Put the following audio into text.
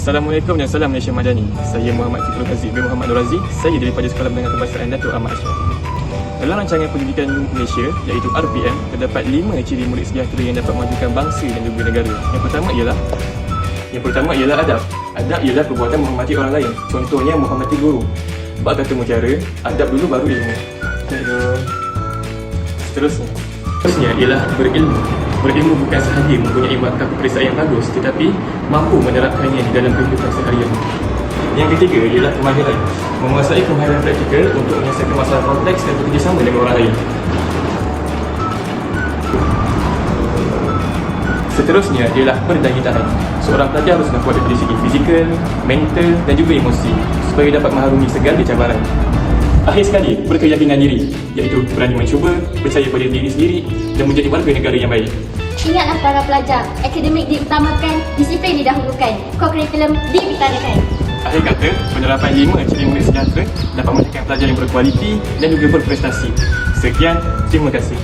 Assalamualaikum dan salam Malaysia Madani. Saya Muhammad Fikrul Haziq bin Muhammad Nur Razi. Saya daripada Sekolah Menengah Kebangsaan Datuk Ahmad Ashraf. Dalam rancangan pendidikan Malaysia iaitu RPM, terdapat 5 ciri murid sejahtera yang dapat memajukan bangsa dan juga negara. Yang pertama ialah adab. Adab ialah perbuatan menghormati orang lain. Contohnya menghormati guru. Bab kata mutiara, adab dulu baru ilmu. Seterusnya ialah berilmu. Berilmu bukan sahaja mempunyai markah peperiksaan yang bagus, tetapi mampu menerapkannya di dalam kehidupan seharian. Yang ketiga ialah kemahiran. Menguasai kemahiran praktikal untuk menyelesaikan masalah kompleks dan bekerjasama dengan orang lain. Seterusnya ialah berdaya tahan. Seorang pelajar haruslah kuat dari segi fizikal, mental dan juga emosi supaya dapat mengharungi segala cabaran. Akhir sekali, berkeyakinan diri, iaitu berani mencuba, percaya pada diri sendiri dan menjadi warga negara yang baik. Ingatlah para pelajar, akademik diutamakan, disiplin didahulukan, co-curriculum diutamakan. Akhir kata, penerapan 5 ciri murid sejahtera dapat menghasilkan pelajar yang berkualiti dan juga berprestasi. Sekian, terima kasih.